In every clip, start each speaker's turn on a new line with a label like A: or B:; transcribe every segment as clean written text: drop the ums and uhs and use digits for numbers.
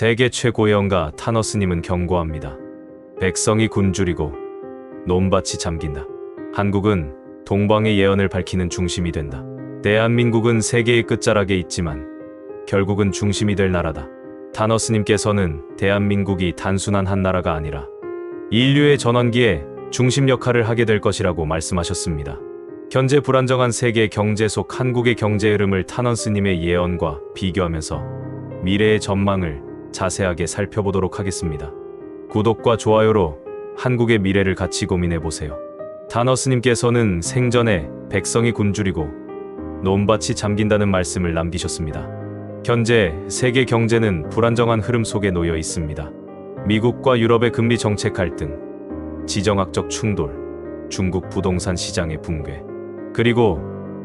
A: 세계 최고의 영가 타너스님은 경고합니다. 백성이 굶주리고 논밭이 잠긴다. 한국은 동방의 예언을 밝히는 중심이 된다. 대한민국은 세계의 끝자락에 있지만 결국은 중심이 될 나라다. 타너스님께서는 대한민국이 단순한 한 나라가 아니라 인류의 전환기에 중심 역할을 하게 될 것이라고 말씀하셨습니다. 현재 불안정한 세계 경제 속 한국의 경제 흐름을 타너스님의 예언과 비교하면서 미래의 전망을 자세하게 살펴보도록 하겠습니다. 구독과 좋아요로 한국의 미래를 같이 고민해보세요. 타너스님께서는 생전에 백성이 굶주리고 논밭이 잠긴다는 말씀을 남기셨습니다. 현재 세계 경제는 불안정한 흐름 속에 놓여 있습니다. 미국과 유럽의 금리 정책 갈등, 지정학적 충돌, 중국 부동산 시장의 붕괴, 그리고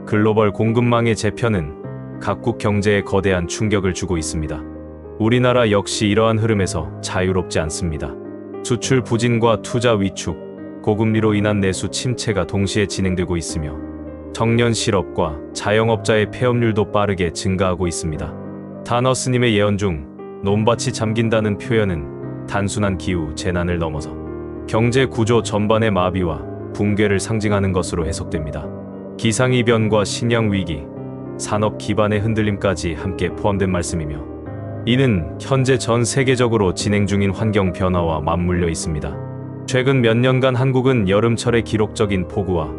A: 글로벌 공급망의 재편은 각국 경제에 거대한 충격을 주고 있습니다. 우리나라 역시 이러한 흐름에서 자유롭지 않습니다. 수출 부진과 투자 위축, 고금리로 인한 내수 침체가 동시에 진행되고 있으며 청년 실업과 자영업자의 폐업률도 빠르게 증가하고 있습니다. 타너스님의 예언 중 논밭이 잠긴다는 표현은 단순한 기후 재난을 넘어서 경제 구조 전반의 마비와 붕괴를 상징하는 것으로 해석됩니다. 기상이변과 식량 위기, 산업 기반의 흔들림까지 함께 포함된 말씀이며 이는 현재 전 세계적으로 진행 중인 환경 변화와 맞물려 있습니다. 최근 몇 년간 한국은 여름철에 기록적인 폭우와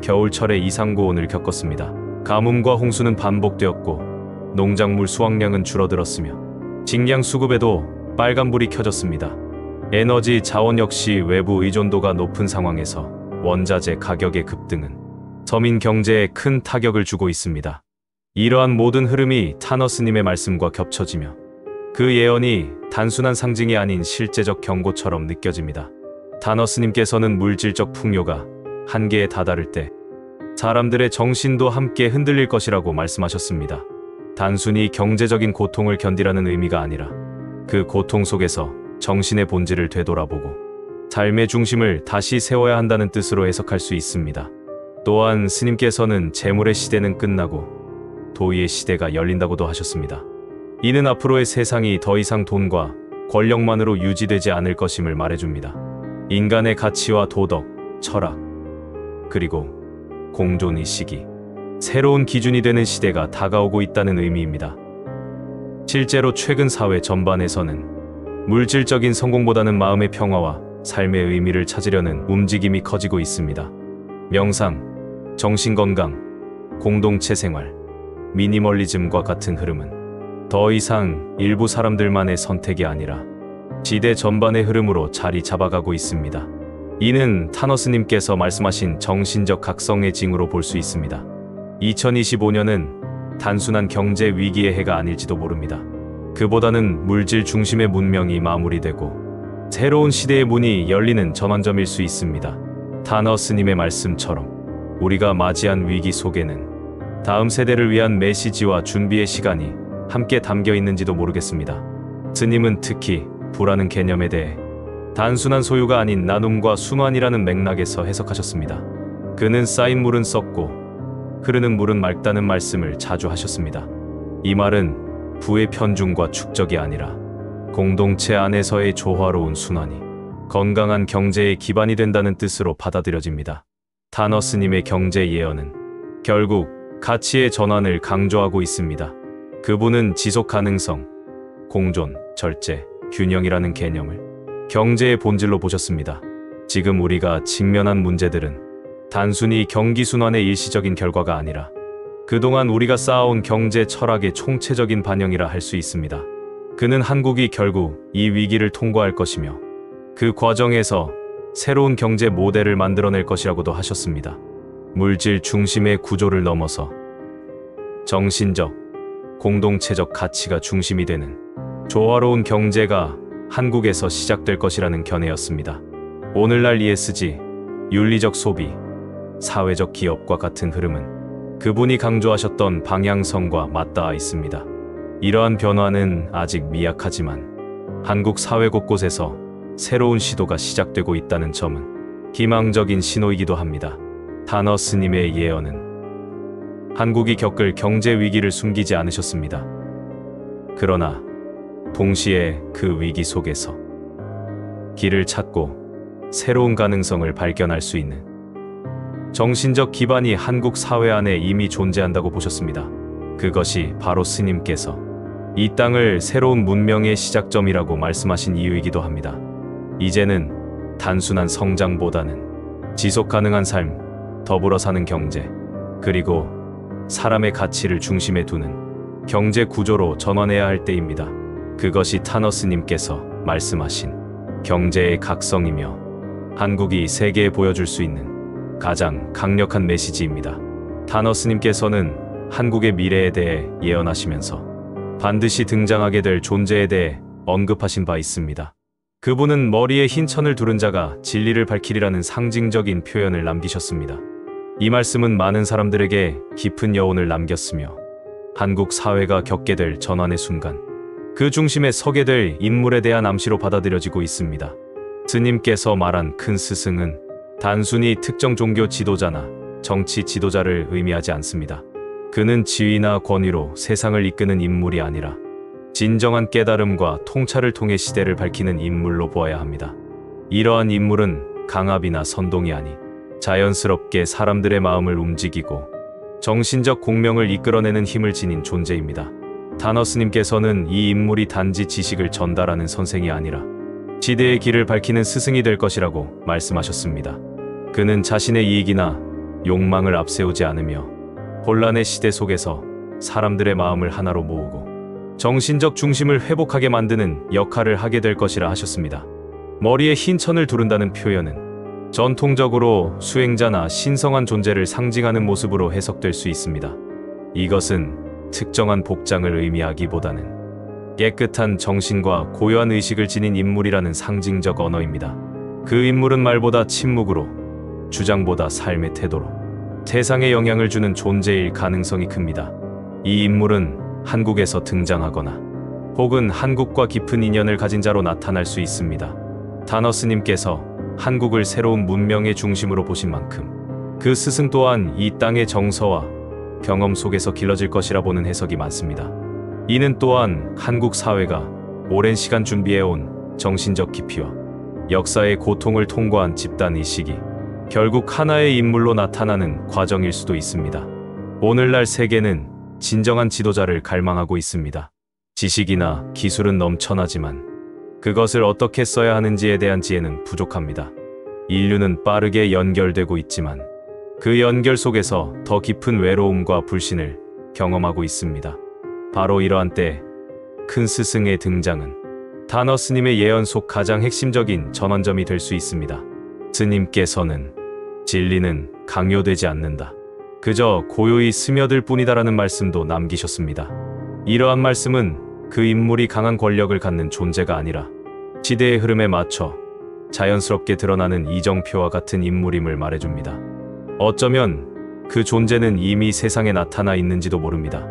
A: 겨울철에 이상 고온을 겪었습니다. 가뭄과 홍수는 반복되었고 농작물 수확량은 줄어들었으며 식량 수급에도 빨간불이 켜졌습니다. 에너지 자원 역시 외부 의존도가 높은 상황에서 원자재 가격의 급등은 서민 경제에 큰 타격을 주고 있습니다. 이러한 모든 흐름이 타너스님의 말씀과 겹쳐지며 그 예언이 단순한 상징이 아닌 실제적 경고처럼 느껴집니다. 타너스님께서는 물질적 풍요가 한계에 다다를 때 사람들의 정신도 함께 흔들릴 것이라고 말씀하셨습니다. 단순히 경제적인 고통을 견디라는 의미가 아니라 그 고통 속에서 정신의 본질을 되돌아보고 삶의 중심을 다시 세워야 한다는 뜻으로 해석할 수 있습니다. 또한 스님께서는 재물의 시대는 끝나고 도의의 시대가 열린다고도 하셨습니다. 이는 앞으로의 세상이 더 이상 돈과 권력만으로 유지되지 않을 것임을 말해줍니다. 인간의 가치와 도덕, 철학, 그리고 공존의 시기, 새로운 기준이 되는 시대가 다가오고 있다는 의미입니다. 실제로 최근 사회 전반에서는 물질적인 성공보다는 마음의 평화와 삶의 의미를 찾으려는 움직임이 커지고 있습니다. 명상, 정신건강, 공동체 생활, 미니멀리즘과 같은 흐름은 더 이상 일부 사람들만의 선택이 아니라 시대 전반의 흐름으로 자리 잡아가고 있습니다. 이는 타너스님께서 말씀하신 정신적 각성의 징후로 볼 수 있습니다. 2025년은 단순한 경제 위기의 해가 아닐지도 모릅니다. 그보다는 물질 중심의 문명이 마무리되고 새로운 시대의 문이 열리는 전환점일 수 있습니다. 타너스님의 말씀처럼 우리가 맞이한 위기 속에는 다음 세대를 위한 메시지와 준비의 시간이 함께 담겨 있는지도 모르겠습니다. 스님은 특히 부라는 개념에 대해 단순한 소유가 아닌 나눔과 순환이라는 맥락에서 해석하셨습니다. 그는 쌓인 물은 썩고 흐르는 물은 맑다는 말씀을 자주 하셨습니다. 이 말은 부의 편중과 축적이 아니라 공동체 안에서의 조화로운 순환이 건강한 경제의 기반이 된다는 뜻으로 받아들여집니다. 타너스님의 경제 예언은 결국 가치의 전환을 강조하고 있습니다. 그분은 지속 가능성, 공존, 절제, 균형이라는 개념을 경제의 본질로 보셨습니다. 지금 우리가 직면한 문제들은 단순히 경기 순환의 일시적인 결과가 아니라 그동안 우리가 쌓아온 경제 철학의 총체적인 반영이라 할 수 있습니다. 그는 한국이 결국 이 위기를 통과할 것이며 그 과정에서 새로운 경제 모델을 만들어낼 것이라고도 하셨습니다. 물질 중심의 구조를 넘어서 정신적, 공동체적 가치가 중심이 되는 조화로운 경제가 한국에서 시작될 것이라는 견해였습니다. 오늘날 ESG, 윤리적 소비, 사회적 기업과 같은 흐름은 그분이 강조하셨던 방향성과 맞닿아 있습니다. 이러한 변화는 아직 미약하지만 한국 사회 곳곳에서 새로운 시도가 시작되고 있다는 점은 희망적인 신호이기도 합니다. 타너스님의 예언은 한국이 겪을 경제 위기를 숨기지 않으셨습니다. 그러나 동시에 그 위기 속에서 길을 찾고 새로운 가능성을 발견할 수 있는 정신적 기반이 한국 사회 안에 이미 존재한다고 보셨습니다. 그것이 바로 스님께서 이 땅을 새로운 문명의 시작점이라고 말씀하신 이유이기도 합니다. 이제는 단순한 성장보다는 지속 가능한 삶, 더불어 사는 경제, 그리고 사람의 가치를 중심에 두는 경제 구조로 전환해야 할 때입니다. 그것이 타너스님께서 말씀하신 경제의 각성이며 한국이 세계에 보여줄 수 있는 가장 강력한 메시지입니다. 타너스님께서는 한국의 미래에 대해 예언하시면서 반드시 등장하게 될 존재에 대해 언급하신 바 있습니다. 그분은 머리에 흰 천을 두른 자가 진리를 밝히리라는 상징적인 표현을 남기셨습니다. 이 말씀은 많은 사람들에게 깊은 여운을 남겼으며 한국 사회가 겪게 될 전환의 순간 그 중심에 서게 될 인물에 대한 암시로 받아들여지고 있습니다. 스님께서 말한 큰 스승은 단순히 특정 종교 지도자나 정치 지도자를 의미하지 않습니다. 그는 지위나 권위로 세상을 이끄는 인물이 아니라 진정한 깨달음과 통찰을 통해 시대를 밝히는 인물로 보아야 합니다. 이러한 인물은 강압이나 선동이 아니 자연스럽게 사람들의 마음을 움직이고 정신적 공명을 이끌어내는 힘을 지닌 존재입니다. 타너스님께서는 이 인물이 단지 지식을 전달하는 선생이 아니라 시대의 길을 밝히는 스승이 될 것이라고 말씀하셨습니다. 그는 자신의 이익이나 욕망을 앞세우지 않으며 혼란의 시대 속에서 사람들의 마음을 하나로 모으고 정신적 중심을 회복하게 만드는 역할을 하게 될 것이라 하셨습니다. 머리에 흰 천을 두른다는 표현은 전통적으로 수행자나 신성한 존재를 상징하는 모습으로 해석될 수 있습니다. 이것은 특정한 복장을 의미하기보다는 깨끗한 정신과 고요한 의식을 지닌 인물이라는 상징적 언어입니다. 그 인물은 말보다 침묵으로, 주장보다 삶의 태도로 세상에 영향을 주는 존재일 가능성이 큽니다. 이 인물은 한국에서 등장하거나 혹은 한국과 깊은 인연을 가진 자로 나타날 수 있습니다. 타너스님께서 한국을 새로운 문명의 중심으로 보신 만큼 그 스승 또한 이 땅의 정서와 경험 속에서 길러질 것이라 보는 해석이 많습니다. 이는 또한 한국 사회가 오랜 시간 준비해온 정신적 깊이와 역사의 고통을 통과한 집단의식이 결국 하나의 인물로 나타나는 과정일 수도 있습니다. 오늘날 세계는 진정한 지도자를 갈망하고 있습니다. 지식이나 기술은 넘쳐나지만 그것을 어떻게 써야 하는지에 대한 지혜는 부족합니다. 인류는 빠르게 연결되고 있지만 그 연결 속에서 더 깊은 외로움과 불신을 경험하고 있습니다. 바로 이러한 때 큰 스승의 등장은 타너스님의 예언 속 가장 핵심적인 전환점이 될 수 있습니다. 스님께서는 진리는 강요되지 않는다. 그저 고요히 스며들 뿐이다라는 말씀도 남기셨습니다. 이러한 말씀은 그 인물이 강한 권력을 갖는 존재가 아니라 시대의 흐름에 맞춰 자연스럽게 드러나는 이정표와 같은 인물임을 말해줍니다. 어쩌면 그 존재는 이미 세상에 나타나 있는지도 모릅니다.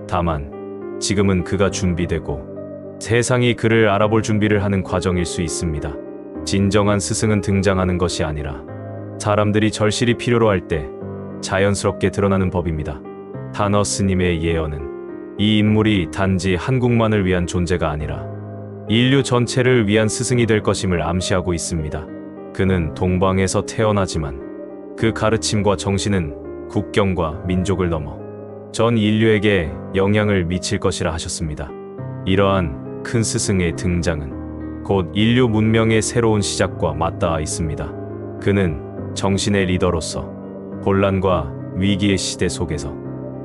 A: 다만 지금은 그가 준비되고 세상이 그를 알아볼 준비를 하는 과정일 수 있습니다. 진정한 스승은 등장하는 것이 아니라 사람들이 절실히 필요로 할 때 자연스럽게 드러나는 법입니다. 타너스님의 예언은 이 인물이 단지 한국만을 위한 존재가 아니라 인류 전체를 위한 스승이 될 것임을 암시하고 있습니다. 그는 동방에서 태어나지만 그 가르침과 정신은 국경과 민족을 넘어 전 인류에게 영향을 미칠 것이라 하셨습니다. 이러한 큰 스승의 등장은 곧 인류 문명의 새로운 시작과 맞닿아 있습니다. 그는 정신의 리더로서 혼란과 위기의 시대 속에서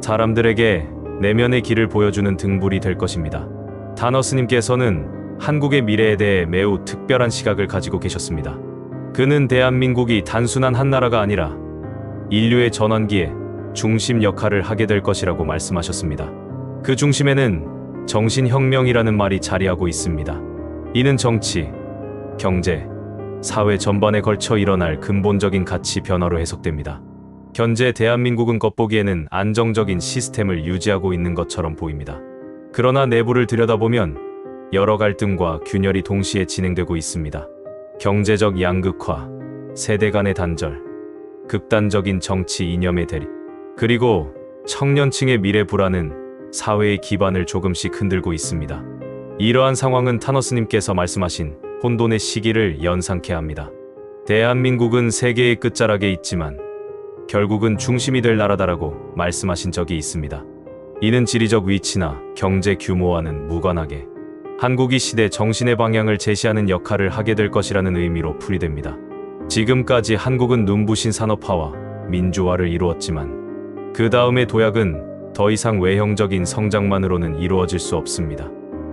A: 사람들에게 내면의 길을 보여주는 등불이 될 것입니다. 타너스님께서는 한국의 미래에 대해 매우 특별한 시각을 가지고 계셨습니다. 그는 대한민국이 단순한 한 나라가 아니라 인류의 전환기에 중심 역할을 하게 될 것이라고 말씀하셨습니다. 그 중심에는 정신혁명이라는 말이 자리하고 있습니다. 이는 정치, 경제, 사회 전반에 걸쳐 일어날 근본적인 가치 변화로 해석됩니다. 현재 대한민국은 겉보기에는 안정적인 시스템을 유지하고 있는 것처럼 보입니다. 그러나 내부를 들여다보면 여러 갈등과 균열이 동시에 진행되고 있습니다. 경제적 양극화, 세대 간의 단절, 극단적인 정치 이념의 대립, 그리고 청년층의 미래 불안은 사회의 기반을 조금씩 흔들고 있습니다. 이러한 상황은 타너스님께서 말씀하신 혼돈의 시기를 연상케 합니다. 대한민국은 세계의 끝자락에 있지만 결국은 중심이 될 나라다라고 말씀하신 적이 있습니다. 이는 지리적 위치나 경제 규모와는 무관하게 한국이 시대 정신의 방향을 제시하는 역할을 하게 될 것이라는 의미로 풀이됩니다. 지금까지 한국은 눈부신 산업화와 민주화를 이루었지만 그 다음의 도약은 더 이상 외형적인 성장만으로는 이루어질 수 없습니다.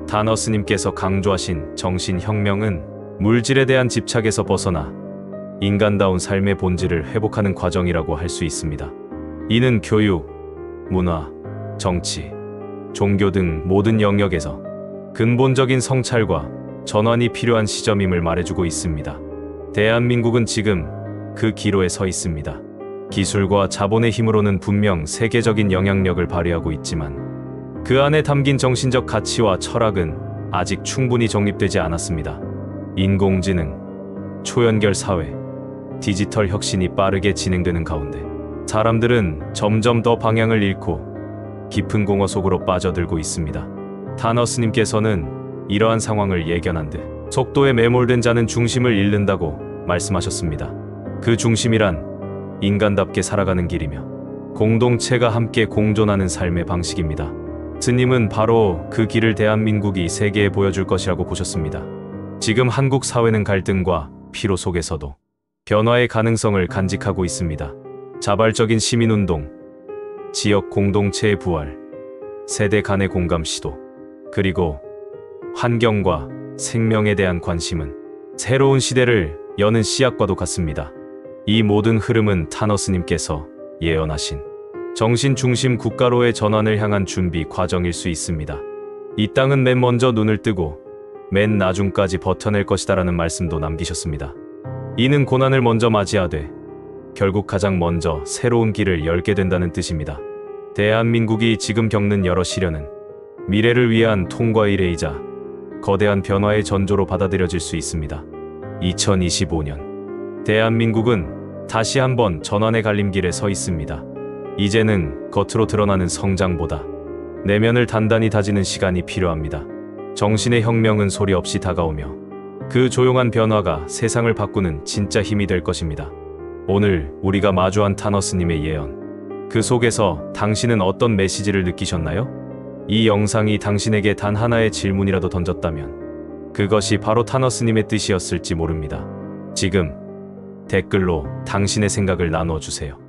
A: 타너스님께서 강조하신 정신혁명은 물질에 대한 집착에서 벗어나 인간다운 삶의 본질을 회복하는 과정이라고 할 수 있습니다. 이는 교육, 문화, 정치, 종교 등 모든 영역에서 근본적인 성찰과 전환이 필요한 시점임을 말해주고 있습니다. 대한민국은 지금 그 기로에 서 있습니다. 기술과 자본의 힘으로는 분명 세계적인 영향력을 발휘하고 있지만 그 안에 담긴 정신적 가치와 철학은 아직 충분히 정립되지 않았습니다. 인공지능, 초연결 사회, 디지털 혁신이 빠르게 진행되는 가운데 사람들은 점점 더 방향을 잃고 깊은 공허 속으로 빠져들고 있습니다. 타너스님께서는 이러한 상황을 예견한 듯 속도에 매몰된 자는 중심을 잃는다고 말씀하셨습니다. 그 중심이란 인간답게 살아가는 길이며 공동체가 함께 공존하는 삶의 방식입니다. 스님은 바로 그 길을 대한민국이 세계에 보여줄 것이라고 보셨습니다. 지금 한국 사회는 갈등과 피로 속에서도 변화의 가능성을 간직하고 있습니다. 자발적인 시민운동, 지역 공동체의 부활, 세대 간의 공감 시도, 그리고 환경과 생명에 대한 관심은 새로운 시대를 여는 씨앗과도 같습니다. 이 모든 흐름은 타너스님께서 예언하신 정신 중심 국가로의 전환을 향한 준비 과정일 수 있습니다. 이 땅은 맨 먼저 눈을 뜨고 맨 나중까지 버텨낼 것이다라는 말씀도 남기셨습니다. 이는 고난을 먼저 맞이하되 결국 가장 먼저 새로운 길을 열게 된다는 뜻입니다. 대한민국이 지금 겪는 여러 시련은 미래를 위한 통과의 이래이자 거대한 변화의 전조로 받아들여질 수 있습니다. 2025년 대한민국은 다시 한번 전환의 갈림길에 서 있습니다. 이제는 겉으로 드러나는 성장보다 내면을 단단히 다지는 시간이 필요합니다. 정신의 혁명은 소리 없이 다가오며 그 조용한 변화가 세상을 바꾸는 진짜 힘이 될 것입니다. 오늘 우리가 마주한 타너스님의 예언, 그 속에서 당신은 어떤 메시지를 느끼셨나요? 이 영상이 당신에게 단 하나의 질문이라도 던졌다면 그것이 바로 타너스님의 뜻이었을지 모릅니다. 지금 댓글로 당신의 생각을 나누어 주세요.